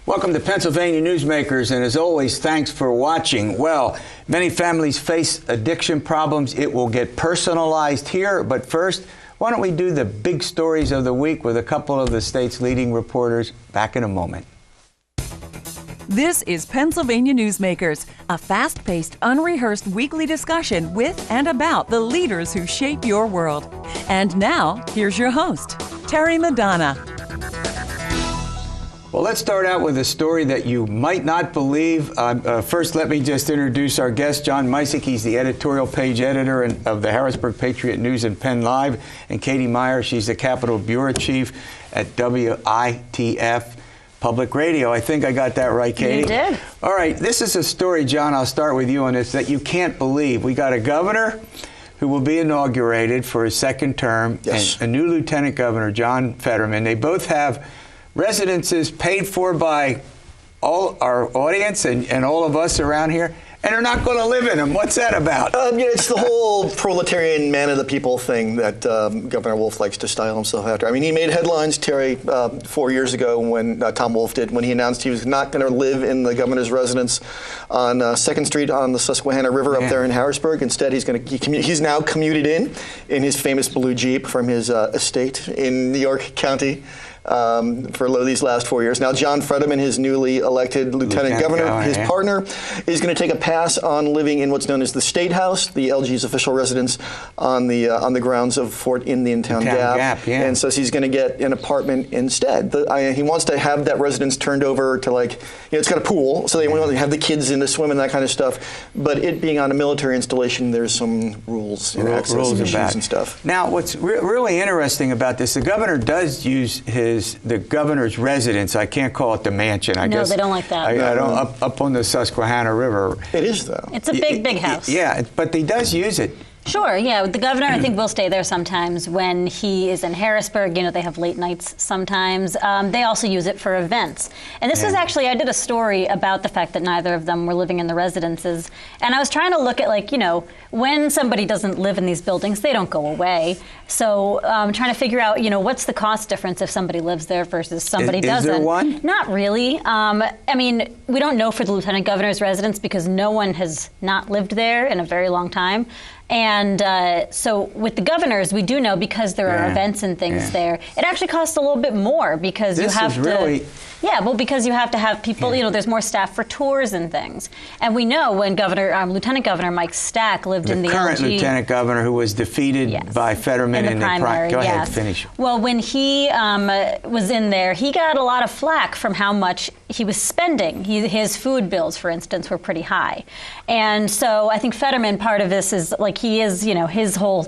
Welcome to Pennsylvania Newsmakers, and as always, thanks for watching. Well, many families face addiction problems. It will get personalized here, but first, why don't we do the big stories of the week with a couple of the state's leading reporters? Back in a moment. This is Pennsylvania Newsmakers, a fast-paced, unrehearsed weekly discussion with and about the leaders who shape your world. And now, here's your host, Terry Madonna. Well, let's start out with a story that you might not believe. First, let me just introduce our guest, John Micek. He's the editorial page editor of the Harrisburg Patriot News and PennLive. And Katie Meyer, she's the Capitol Bureau Chief at WITF Public Radio. I think I got that right, Katie? You did. All right, this is a story, John, I'll start with you on this, that you can't believe. We got a governor who will be inaugurated for his second term, yes, and a new lieutenant governor, John Fetterman. They both have residences paid for by all our audience and all of us around here, and they're not going to live in them. What's that about? It's the whole proletarian man of the people thing that Governor Wolf likes to style himself after. I mean, he made headlines, Terry, 4 years ago when Tom Wolf did, when he announced he was not going to live in the governor's residence on 2nd Street on the Susquehanna River up there in Harrisburg. Instead, he's now commuted in his famous blue Jeep from his estate in New York County. For these last 4 years. Now, John Fetterman, his newly elected lieutenant governor, his partner, is going to take a pass on living in what's known as the State House, the LG's official residence on the grounds of Fort Indiantown Gap. And so he's going to get an apartment instead. He wants to have that residence turned over to, it's got a pool, so they want to have the kids in to swim and that kind of stuff. But it being on a military installation, there's some rules and access issues and stuff. Now, what's really interesting about this, the governor does use the governor's residence. I can't call it the mansion. I guess they don't like that. I don't, up on the Susquehanna River. It is, though. It's a big house. Yeah, but he does use it. Sure, yeah. The governor, I think, will stay there sometimes when he is in Harrisburg. They have late nights sometimes. They also use it for events. And this was actually, I did a story about the fact that neither of them were living in the residences. And I was trying to look at, when somebody doesn't live in these buildings, they don't go away. So I'm trying to figure out, what's the cost difference if somebody lives there versus somebody doesn't. Is there one? Not really. I mean, we don't know for the lieutenant governor's residence because no one has not lived there in a very long time. And so with the governors, we do know because there are events and things there. It actually costs a little bit more because you have to. Yeah, well, because you have to have people. There's more staff for tours and things. And we know when Lieutenant Governor Mike Stack lived in the current LG, lieutenant governor who was defeated by Fetterman in the primary. Go ahead, finish. Well, when he was in there, he got a lot of flack from how much he was spending. His food bills, for instance, were pretty high. And so I think Fetterman, part of this is he is, his whole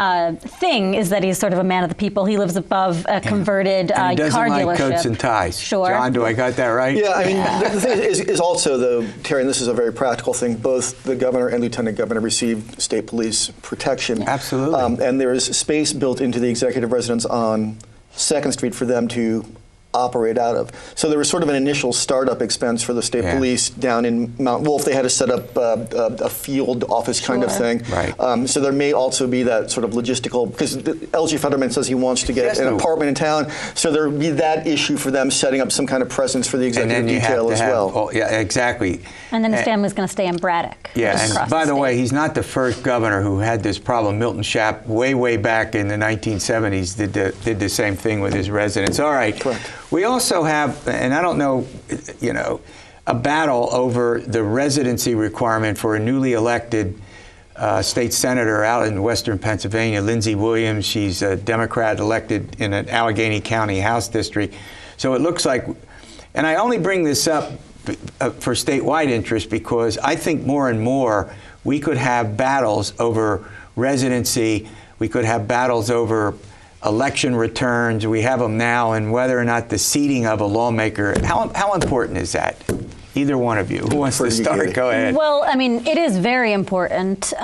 thing is that he's sort of a man of the people. He lives above a converted car dealership. He doesn't like coats and ties. Sure. John, do I got that right? Yeah, I mean, the thing is also, though, Terry, and this is a very practical thing, both the governor and lieutenant governor receive state police protection. Absolutely. And there is space built into the executive residence on 2nd Street for them to operate out of. So there was sort of an initial startup expense for the state police down in Mount Wolf. They had to set up a field office kind of thing. Right. So there may also be that sort of logistical, because LG Fetterman says he wants to get an apartment in town, so there would be that issue for them setting up some kind of presence for the executive detail as well. Oh, yeah, exactly. And then his family's going to stay in Braddock. Yeah, and by the way, he's not the first governor who had this problem. Milton Schaap, way back in the 1970s, did the same thing with his residence. All right. Correct. We also have, and I don't know, a battle over the residency requirement for a newly elected state senator out in western Pennsylvania, Lindsey Williams. She's a Democrat elected in an Allegheny County House district. So it looks like, and I only bring this up for statewide interest because I think more and more we could have battles over residency. We could have battles over election returns. We have them now, and whether or not the seating of a lawmaker, how important is that? Either one of you. Who wants to start? Go ahead. Well, I mean, it is very important.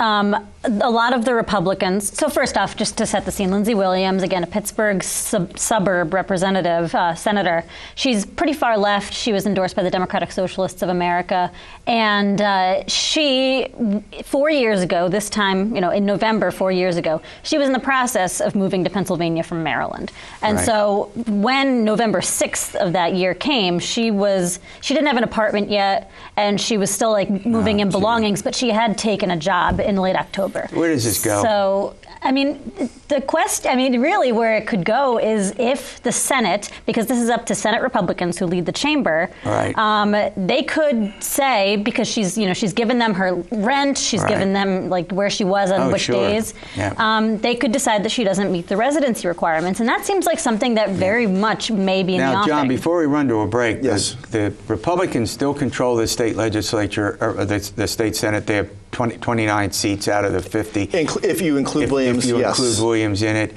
a lot of the Republicans. So first off, just to set the scene, Lindsey Williams, again, a Pittsburgh suburb representative, senator. She's pretty far left. She was endorsed by the Democratic Socialists of America. And she, 4 years ago, this time, in November 4 years ago, she was in the process of moving to Pennsylvania from Maryland. And so when November 6th of that year came, she didn't have an apartment yet, and she was still like moving in belongings, but she had taken a job in late October. Where does this go? So, really where it could go is if the Senate, because this is up to Senate Republicans who lead the chamber, they could say, because she's given them her rent, she's given them like where she was on which days, they could decide that she doesn't meet the residency requirements. And that seems like something that very much may be in the offing. Now, John, before we run to a break, the Republicans still control the state legislature, or the state Senate. They have 29 seats out of the 50. If you include Williams, if you include Williams in it.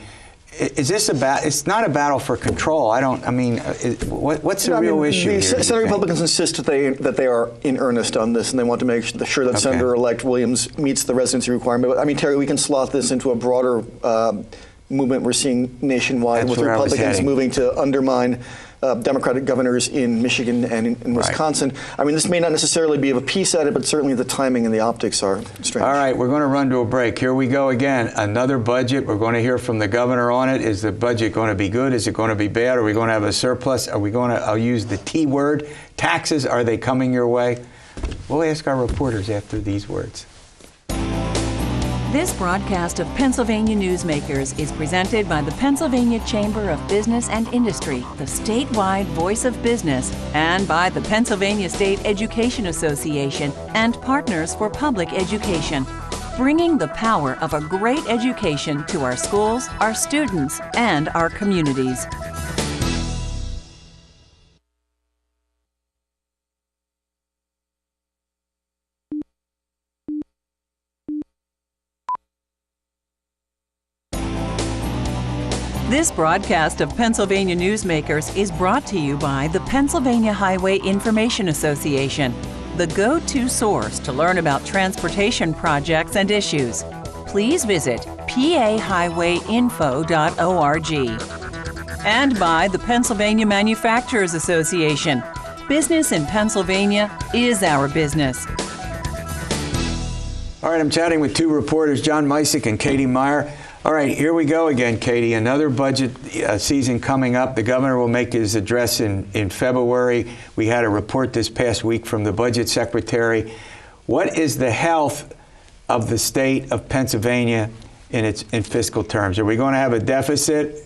Is this it's not a battle for control. What's the real issue here? Senate Republicans insist that they are in earnest on this, and they want to make sure that Senator-elect Williams meets the residency requirement. But Terry, we can slot this into a broader movement we're seeing nationwide with Republicans moving to undermine Democratic governors in Michigan and in Wisconsin. This may not necessarily be of a piece at it, but certainly the timing and the optics are strange. All right, we're going to run to a break. Here we go again. Another budget. We're going to hear from the governor on it. Is the budget going to be good? Is it going to be bad? Are we going to have a surplus? Are we going to, I'll use the T word, taxes, are they coming your way? We'll ask our reporters after these words. This broadcast of Pennsylvania Newsmakers is presented by the Pennsylvania Chamber of Business and Industry, the statewide voice of business, and by the Pennsylvania State Education Association and Partners for Public Education, bringing the power of a great education to our schools, our students, and our communities. This broadcast of Pennsylvania Newsmakers is brought to you by the Pennsylvania Highway Information Association, the go-to source to learn about transportation projects and issues. Please visit pahighwayinfo.org. And by the Pennsylvania Manufacturers Association. Business in Pennsylvania is our business. All right, I'm chatting with two reporters, John Micek and Katie Meyer. All right, here we go again, Katie. Another budget season coming up. The governor will make his address in February. We had a report this past week from the budget secretary. What is the health of the state of Pennsylvania in fiscal terms? Are we going to have a deficit?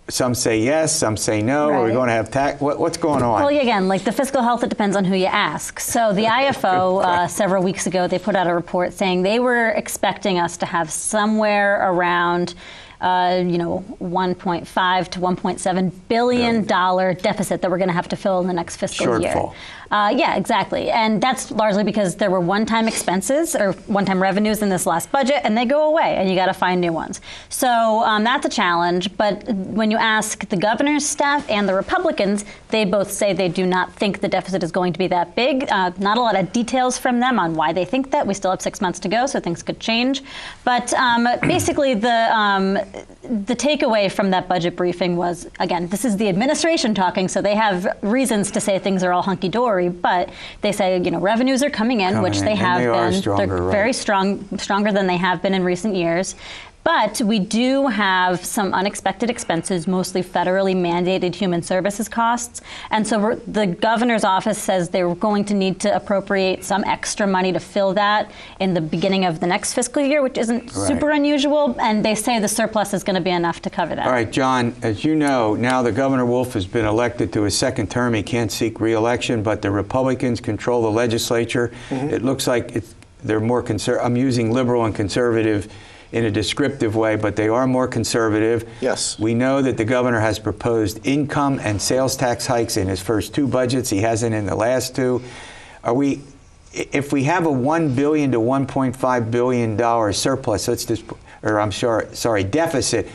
Some say yes, some say no. Are we going to have tax? What's going on? Well, again, like the fiscal health, it depends on who you ask. So the IFO, several weeks ago, they put out a report saying they were expecting us to have somewhere around 1.5 to $1.7 billion deficit that we're going to have to fill in the next fiscal year. Yeah, exactly. And that's largely because there were one-time expenses or one-time revenues in this last budget, and they go away, and you got to find new ones. So that's a challenge. But when you ask the governor's staff and the Republicans, they both say they do not think the deficit is going to be that big. Not a lot of details from them on why they think that. We still have 6 months to go, so things could change. But basically, the takeaway from that budget briefing was, again, this is the administration talking, so they have reasons to say things are all hunky-dory, but they say, revenues are coming in, which they have been. They're very stronger than they have been in recent years. But we do have some unexpected expenses, mostly federally mandated human services costs. And so the governor's office says they're going to need to appropriate some extra money to fill that in the beginning of the next fiscal year, which isn't super unusual. And they say the surplus is going to be enough to cover that. All right, John, as you know, now the Governor Wolf has been elected to his second term. He can't seek re-election, but the Republicans control the legislature. It looks like they're more conservative. I'm using liberal and conservative in a descriptive way, but they are more conservative. Yes. We know that the governor has proposed income and sales tax hikes in his first two budgets. He hasn't in the last two. If we have a $1 billion to $1.5 billion surplus, let's just or I'm sorry, deficit.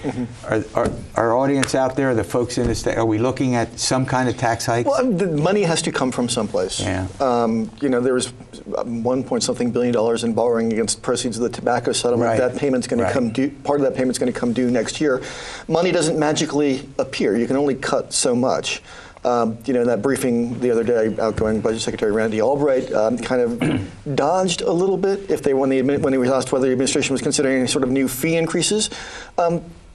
Our audience out there, the folks in the state, are we looking at some kind of tax hike? Well, the money has to come from someplace. Yeah. There was $1 billion in borrowing against proceeds of the tobacco settlement. Right. That payment's going to come due. Part of that payment's going to come due next year. Money doesn't magically appear. You can only cut so much. In that briefing the other day, outgoing Budget Secretary Randy Albright kind of dodged a little bit when he was asked whether the administration was considering any sort of new fee increases.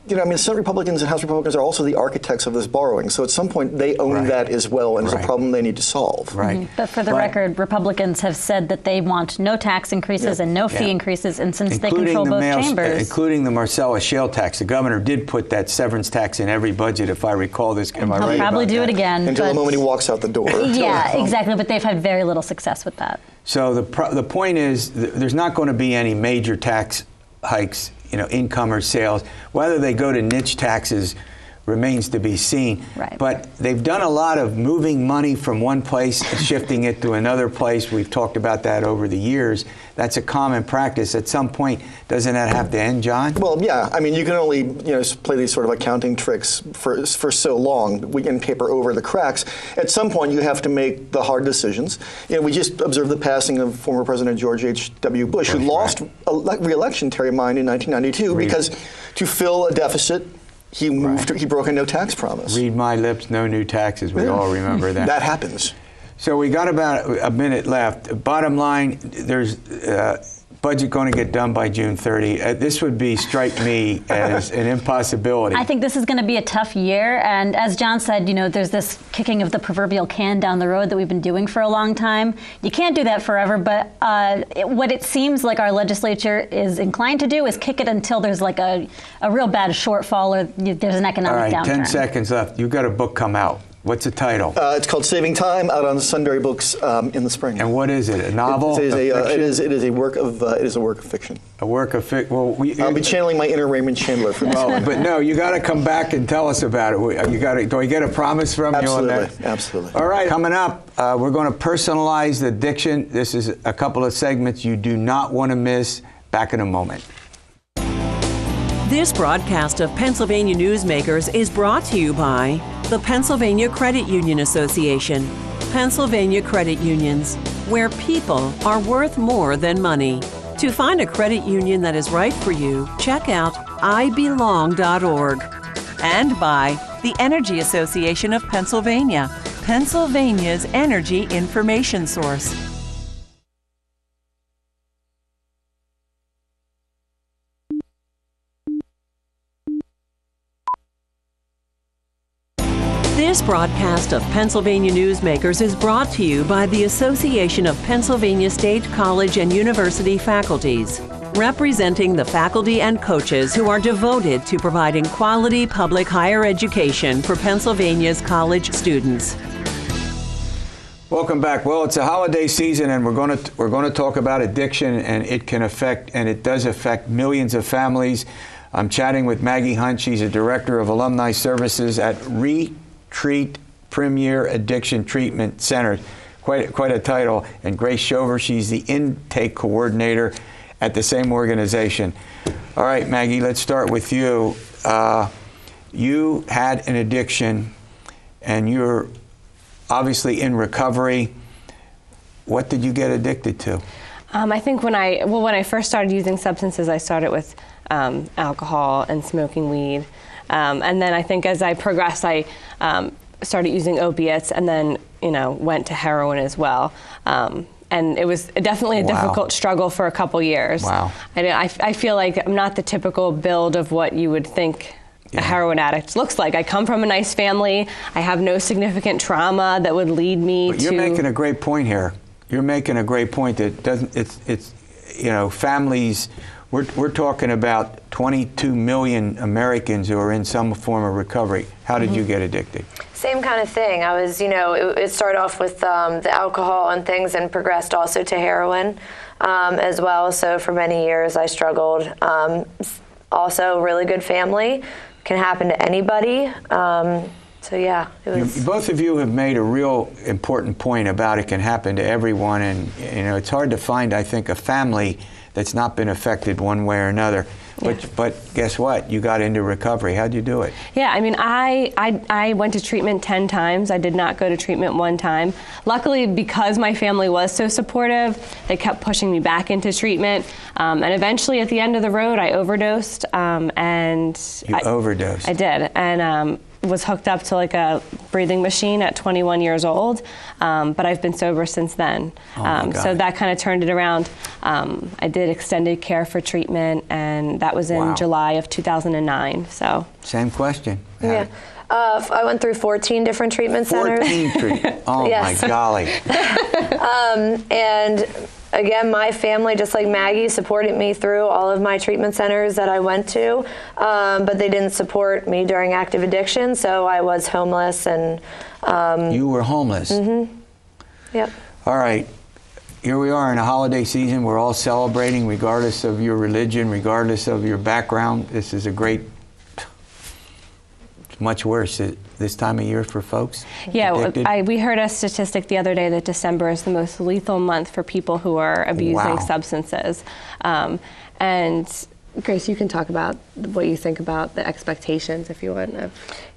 Senate Republicans and House Republicans are also the architects of this borrowing. So at some point, they own that as well, and it's a problem they need to solve. Right. But for the record, Republicans have said that they want no tax increases and no fee increases, and since they control both chambers. Including the Marcellus shale tax. The governor did put that severance tax in every budget, if I recall this. Am I right? He'll probably do it again. Until the moment he walks out the door. Yeah, exactly. But they've had very little success with that. So the point is, there's not going to be any major tax hikes, income or sales. Whether they go to niche taxes remains to be seen. Right. But they've done a lot of moving money from one place and shifting it to another place. We've talked about that over the years. That's a common practice. At some point, doesn't that have to end, John? Well, yeah. I mean, you can only play these sort of accounting tricks for so long. We can paper over the cracks. At some point, you have to make the hard decisions. We just observed the passing of former President George H.W. Bush, who lost re-election, Terry Meyer, in 1992 because to fill a deficit, he broke a no tax promise. Read my lips, no new taxes. We all remember that. That happens. So we got about a minute left. Bottom line, there's budget going to get done by June 30. This would strike me as an impossibility. I think this is going to be a tough year. And as John said, there's this kicking of the proverbial can down the road that we've been doing for a long time. You can't do that forever, but what it seems like our legislature is inclined to do is kick it until there's like a real bad shortfall or there's an economic downturn. 10 seconds left. You've got a book come out. What's the title? It's called Saving Time, out on Sunbury Books in the spring. And what is it? A novel? It is a work of fiction. A work of fiction. Well, I'll be channeling my inner Raymond Chandler for this. But no, you got to come back and tell us about it. Do I get a promise from you on that? Absolutely. All right. Coming up, we're going to personalize addiction. This is a couple of segments you do not want to miss. Back in a moment. This broadcast of Pennsylvania Newsmakers is brought to you by the Pennsylvania Credit Union Association. Pennsylvania Credit Unions, where people are worth more than money. To find a credit union that is right for you, check out ibelong.org. And by the Energy Association of Pennsylvania, Pennsylvania's energy information source. This broadcast of Pennsylvania Newsmakers is brought to you by the Association of Pennsylvania State College and University Faculties, representing the faculty and coaches who are devoted to providing quality public higher education for Pennsylvania's college students. Welcome back. Well, it's a holiday season, and we're going to talk about addiction, and it does affect millions of families. I'm chatting with Maggie Hunt. She's a director of Alumni Services at Treat Premier Addiction Treatment Center. Quite a title. And Grace Shober, she's the intake coordinator at the same organization. All right, Maggie, let's start with you. You had an addiction, and you're obviously in recovery. What did you get addicted to? I think when I first started using substances, I started with alcohol and smoking weed. And then I think as I progressed, I started using opiates and then, went to heroin as well. And it was definitely a difficult struggle for a couple years. Wow. I feel like I'm not the typical build of what you would think a heroin addict looks like. I come from a nice family. I have no significant trauma that would lead me to... You're making a great point here. You're making a great point that families... We're talking about 22 million Americans who are in some form of recovery. How did you get addicted? Same kind of thing. I was, it started off with the alcohol and things and progressed also to heroin as well. So for many years I struggled. Also, really good family. Can happen to anybody. So yeah, it was... Both of you have made a real important point about it can happen to everyone. And, it's hard to find, I think, a family that's not been affected one way or another. But guess what? You got into recovery. How'd you do it? Yeah, I mean, I went to treatment 10 times. I did not go to treatment one time. Luckily, because my family was so supportive, they kept pushing me back into treatment. And eventually, at the end of the road, I overdosed. You overdosed? I did. And was hooked up to like a breathing machine at 21 years old, but I've been sober since then. So that kind of turned it around. I did extended care for treatment, and that was in July of 2009. So same question. Yeah. I went through 14 different treatment centers. 14 treatment. Oh Yes. my golly. And again, my family, just like Maggie, supported me through all of my treatment centers that I went to, but they didn't support me during active addiction, so I was homeless. And you were homeless? Mm-hmm. Yep. All right. Here we are in a holiday season. We're all celebrating regardless of your religion, regardless of your background. This is a great, much worse this time of year for folks. Yeah, we heard a statistic the other day that December is the most lethal month for people who are abusing substances. And Grace, you can talk about what you think about the expectations, if you want.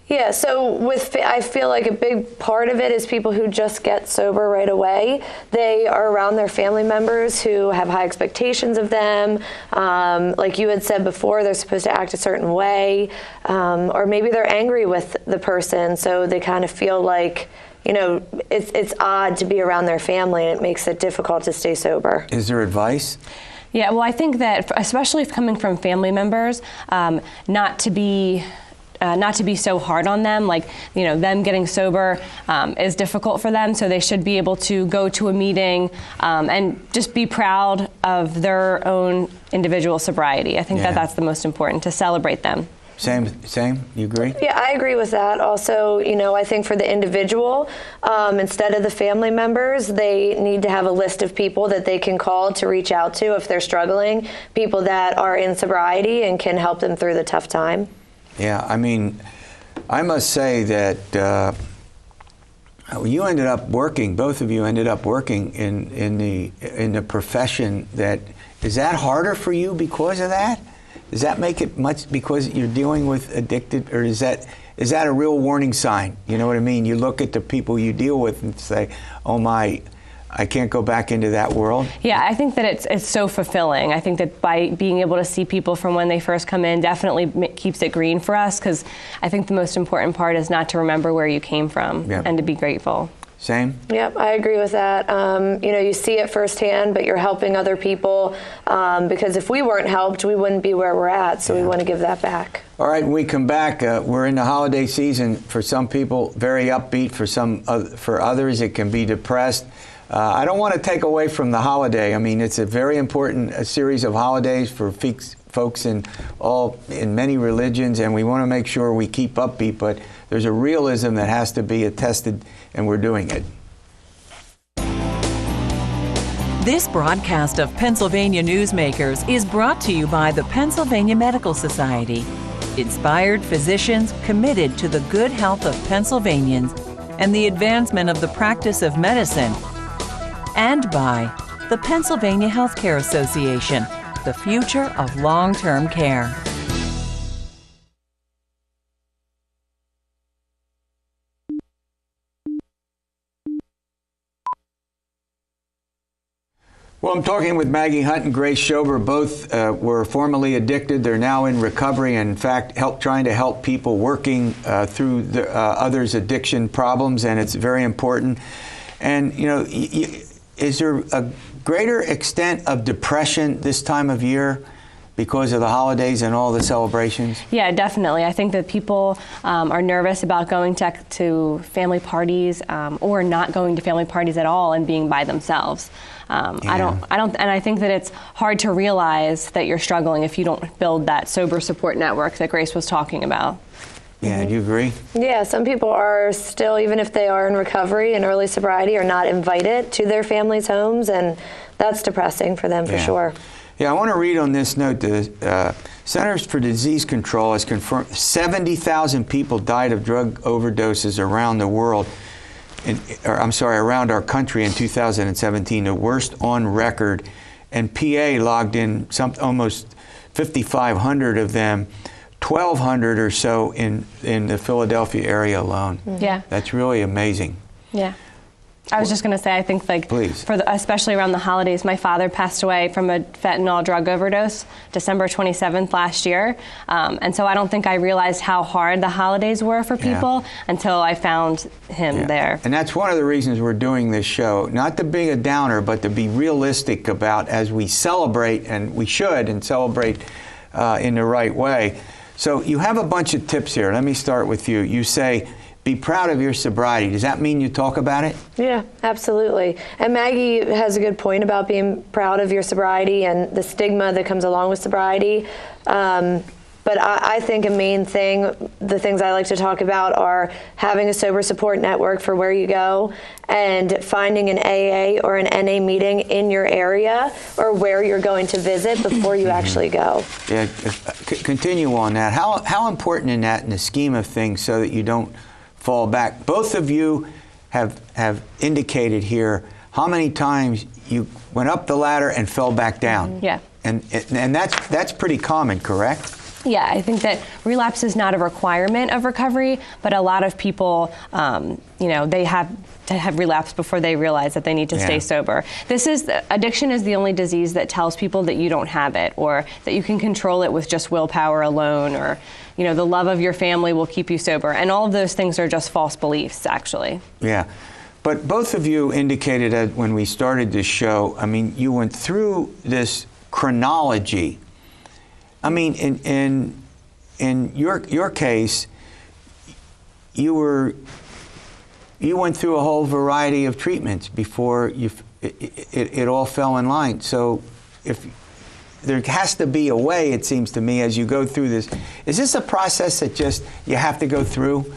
Yeah, so I feel like a big part of it is people who just get sober right away. They are around their family members who have high expectations of them. Like you had said before, they're supposed to act a certain way, or maybe they're angry with the person, so they kind of feel like, you know, it's odd to be around their family, and it makes it difficult to stay sober. Is there advice? Yeah, well, I think that, especially if coming from family members, not to be so hard on them. Like, you know, them getting sober is difficult for them, so they should be able to go to a meeting and just be proud of their own individual sobriety. I think that that's the most important, to celebrate them. Same. You agree? Yeah, I agree with that. Also, you know, I think for the individual, instead of the family members, they need to have a list of people that they can call to reach out to if they're struggling, people that are in sobriety and can help them through the tough time. Yeah, I mean, I must say that you ended up working. Both of you ended up working in the profession that is that harder for you because of that? Does that make it much because you're dealing with addicted, or is that a real warning sign? You know what I mean? You look at the people you deal with and say, "Oh my, I can't go back into that world." Yeah, I think that it's so fulfilling. I think that by being able to see people from when they first come in definitely keeps it green for us, because I think the most important part is not to remember where you came from and to be grateful. Same? Yep, I agree with that. You know, you see it firsthand, but you're helping other people because if we weren't helped, we wouldn't be where we're at, so we want to give that back. All right, when we come back, we're in the holiday season. For some people, very upbeat. For others, it can be depressed. I don't want to take away from the holiday. I mean, it's a very important series of holidays for folks in many religions, and we want to make sure we keep upbeat, but there's a realism that has to be attested, and we're doing it. This broadcast of Pennsylvania Newsmakers is brought to you by the Pennsylvania Medical Society. Inspired physicians committed to the good health of Pennsylvanians and the advancement of the practice of medicine. And by the Pennsylvania Healthcare Association, the future of long-term care. Well, I'm talking with Maggie Hunt and Grace Shober. Both were formerly addicted. They're now in recovery and, in fact, trying to help people working through others' addiction problems, and it's very important. And, you know, is there a greater extent of depression this time of year because of the holidays and all the celebrations? Yeah, definitely. I think that people are nervous about going to family parties or not going to family parties at all and being by themselves. And I think that it's hard to realize that you're struggling if you don't build that sober support network that Grace was talking about. Yeah, do you agree? Yeah, some people are still, even if they are in recovery and early sobriety, are not invited to their families' homes, and that's depressing for them for sure. Yeah, I want to read on this note, the Centers for Disease Control has confirmed 70,000 people died of drug overdoses around the world, around our country in 2017, the worst on record, and PA logged in almost 5,500 of them, 1,200 or so in the Philadelphia area alone. Yeah. That's really amazing. Yeah. I was just going to say, I think, like, Please. Especially around the holidays, my father passed away from a fentanyl drug overdose December 27th last year. And so I don't think I realized how hard the holidays were for people until I found him there. And that's one of the reasons we're doing this show, not to be a downer, but to be realistic about as we celebrate, and we should, and celebrate in the right way. So you have a bunch of tips here. Let me start with you. You say, be proud of your sobriety. Does that mean you talk about it? Yeah, absolutely. And Maggie has a good point about being proud of your sobriety and the stigma that comes along with sobriety. But I think a main thing, the things I like to talk about are having a sober support network for where you go, and finding an AA or an NA meeting in your area or where you're going to visit before you actually go. Yeah, continue on that. How important is that in the scheme of things so that you don't fall back? Both of you have indicated here how many times you went up the ladder and fell back down. Yeah. And that's pretty common, correct? Yeah, I think that relapse is not a requirement of recovery, but a lot of people, they have relapsed before they realize that they need to stay sober. Addiction is the only disease that tells people that you don't have it, or that you can control it with just willpower alone, or the love of your family will keep you sober. And all of those things are just false beliefs, actually. Yeah. But both of you indicated that when we started this show, I mean, you went through this chronology. I mean, in your case, you went through a whole variety of treatments before it all fell in line. So if there has to be a way, it seems to me, as you go through this. Is this a process that just you have to go through?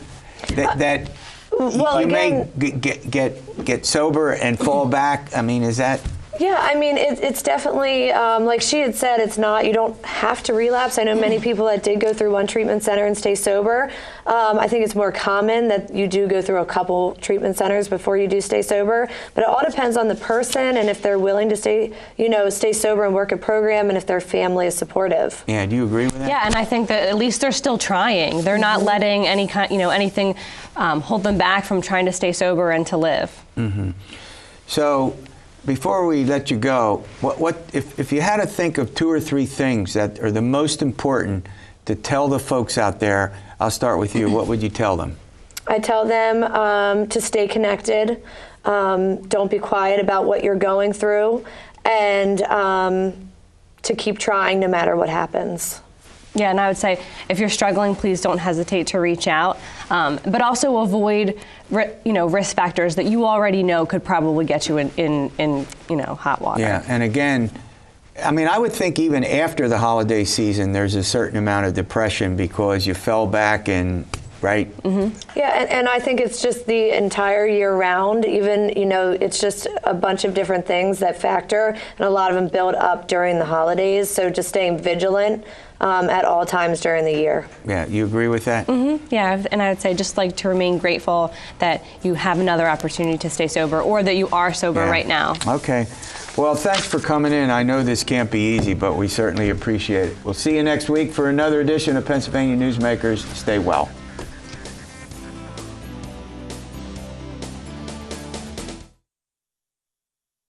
That well, you again, may get sober and fall back? I mean, is that... Yeah, I mean, it's definitely, like she had said, you don't have to relapse. I know many people that did go through one treatment center and stay sober. I think it's more common that you do go through a couple treatment centers before you do stay sober. But it all depends on the person and if they're willing to stay sober and work a program, and if their family is supportive. Yeah, do you agree with that? Yeah, and I think that at least they're still trying. They're not letting anything hold them back from trying to stay sober and to live. Mm-hmm. So, before we let you go, if you had to think of 2 or 3 things that are the most important to tell the folks out there, I'll start with you. What would you tell them? I tell them to stay connected, don't be quiet about what you're going through, and to keep trying no matter what happens. Yeah, and I would say if you're struggling, please don't hesitate to reach out, but also avoid risk factors that you already know could probably get you in hot water. Yeah, and again, I mean, I would think even after the holiday season, there's a certain amount of depression because you fell back and, right? Mm-hmm. Yeah, and I think it's just the entire year round. Even, it's just a bunch of different things that factor, and a lot of them build up during the holidays. So just staying vigilant at all times during the year. Yeah, you agree with that? Mm-hmm. Yeah, and I would say just like to remain grateful that you have another opportunity to stay sober, or that you are sober right now. Okay. Well, thanks for coming in. I know this can't be easy, but we certainly appreciate it. We'll see you next week for another edition of Pennsylvania Newsmakers. Stay well.